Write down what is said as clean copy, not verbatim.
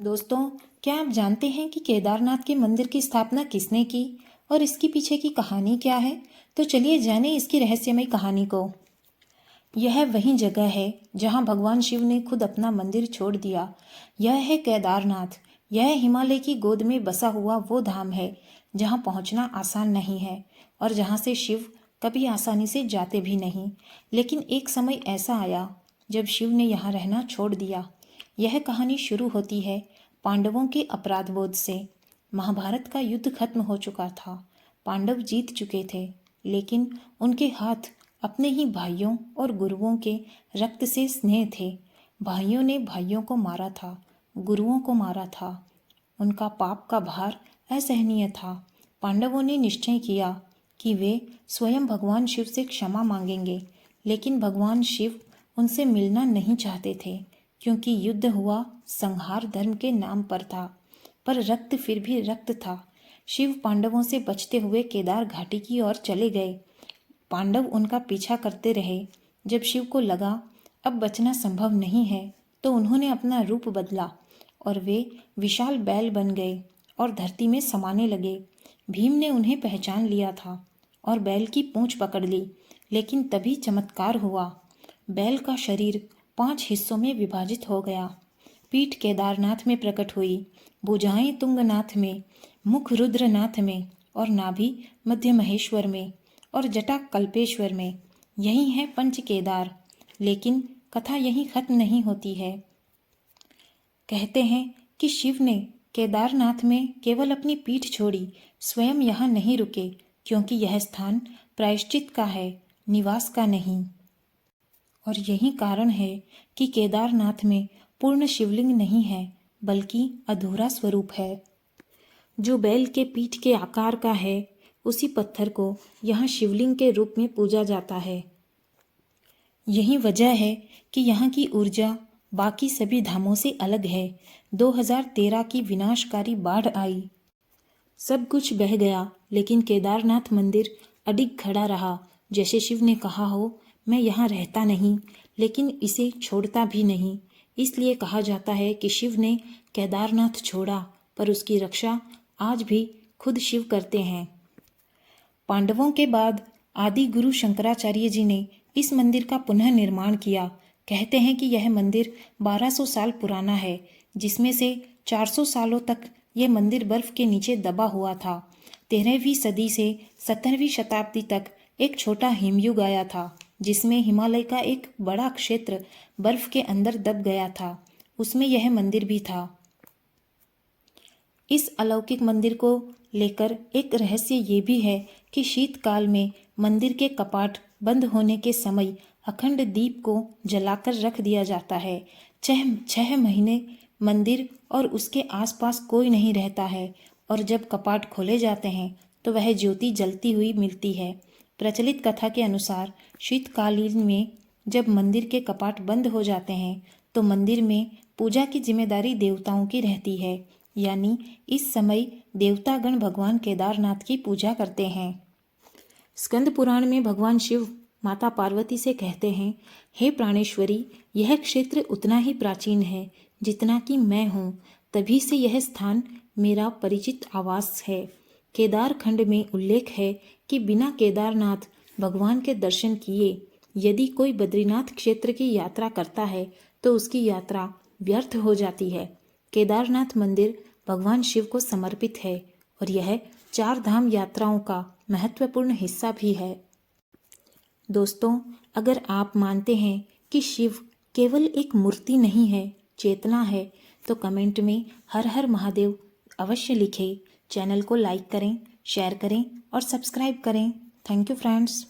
दोस्तों, क्या आप जानते हैं कि केदारनाथ के मंदिर की स्थापना किसने की और इसके पीछे की कहानी क्या है? तो चलिए जानें इसकी रहस्यमय कहानी को। यह वही जगह है जहां भगवान शिव ने खुद अपना मंदिर छोड़ दिया। यह है केदारनाथ। यह हिमालय की गोद में बसा हुआ वो धाम है जहां पहुंचना आसान नहीं है और जहां से शिव कभी आसानी से जाते भी नहीं। लेकिन एक समय ऐसा आया जब शिव ने यहाँ रहना छोड़ दिया। यह कहानी शुरू होती है पांडवों के अपराधबोध से। महाभारत का युद्ध खत्म हो चुका था। पांडव जीत चुके थे, लेकिन उनके हाथ अपने ही भाइयों और गुरुओं के रक्त से स्नेह थे। भाइयों ने भाइयों को मारा था, गुरुओं को मारा था। उनका पाप का भार असहनीय था। पांडवों ने निश्चय किया कि वे स्वयं भगवान शिव से क्षमा मांगेंगे, लेकिन भगवान शिव उनसे मिलना नहीं चाहते थे, क्योंकि युद्ध हुआ संहार धर्म के नाम पर था, पर रक्त फिर भी रक्त था। शिव पांडवों से बचते हुए केदार घाटी की ओर चले गए। पांडव उनका पीछा करते रहे। जब शिव को लगा अब बचना संभव नहीं है, तो उन्होंने अपना रूप बदला और वे विशाल बैल बन गए और धरती में समाने लगे। भीम ने उन्हें पहचान लिया था और बैल की पूंछ पकड़ ली, लेकिन तभी चमत्कार हुआ। बैल का शरीर 5 हिस्सों में विभाजित हो गया। पीठ केदारनाथ में प्रकट हुई, भुजाएं तुंगनाथ में, मुख रुद्रनाथ में और नाभि मध्य महेश्वर में और जटा कल्पेश्वर में। यही है पंच केदार। लेकिन कथा यहीं खत्म नहीं होती है। कहते हैं कि शिव ने केदारनाथ में केवल अपनी पीठ छोड़ी, स्वयं यहाँ नहीं रुके, क्योंकि यह स्थान प्रायश्चित का है, निवास का नहीं। और यही कारण है कि केदारनाथ में पूर्ण शिवलिंग नहीं है, बल्कि अधूरा स्वरूप है। जो बैल के पीठ के आकार का है, उसी पत्थर को यहाँ शिवलिंग के रूप में पूजा जाता है। यही वजह है कि यहाँ की ऊर्जा बाकी सभी धामों से अलग है। 2013 की विनाशकारी बाढ़ आई, सब कुछ बह गया, लेकिन केदारनाथ मंदिर अडिग खड़ा रहा। जैसे शिव ने कहा हो, मैं यहाँ रहता नहीं, लेकिन इसे छोड़ता भी नहीं। इसलिए कहा जाता है कि शिव ने केदारनाथ छोड़ा, पर उसकी रक्षा आज भी खुद शिव करते हैं। पांडवों के बाद आदि गुरु शंकराचार्य जी ने इस मंदिर का पुनः निर्माण किया। कहते हैं कि यह मंदिर 1200 साल पुराना है, जिसमें से 400 सालों तक यह मंदिर बर्फ के नीचे दबा हुआ था। 13वीं सदी से 17वीं शताब्दी तक एक छोटा हिमयुग आया था, जिसमें हिमालय का एक बड़ा क्षेत्र बर्फ के अंदर दब गया था। उसमें यह मंदिर भी था। इस अलौकिक मंदिर को लेकर एक रहस्य ये भी है कि शीतकाल में मंदिर के कपाट बंद होने के समय अखंड दीप को जलाकर रख दिया जाता है। 6 महीने मंदिर और उसके आसपास कोई नहीं रहता है, और जब कपाट खोले जाते हैं तो वह ज्योति जलती हुई मिलती है। प्रचलित कथा के अनुसार शीतकालीन में जब मंदिर के कपाट बंद हो जाते हैं, तो मंदिर में पूजा की जिम्मेदारी देवताओं की रहती है। यानी इस समय देवतागण भगवान केदारनाथ की पूजा करते हैं। स्कंद पुराण में भगवान शिव माता पार्वती से कहते हैं, हे प्राणेश्वरी, यह क्षेत्र उतना ही प्राचीन है जितना कि मैं हूँ। तभी से यह स्थान मेरा परिचित आवास है। केदार खंड में उल्लेख है कि बिना केदारनाथ भगवान के दर्शन किए यदि कोई बद्रीनाथ क्षेत्र की यात्रा करता है तो उसकी यात्रा व्यर्थ हो जाती है। केदारनाथ मंदिर भगवान शिव को समर्पित है और यह 4 धाम यात्राओं का महत्वपूर्ण हिस्सा भी है। दोस्तों, अगर आप मानते हैं कि शिव केवल एक मूर्ति नहीं है, चेतना है, तो कमेंट में हर हर महादेव अवश्य लिखें। चैनल को लाइक करें, शेयर करें और सब्सक्राइब करें। Thank you friends.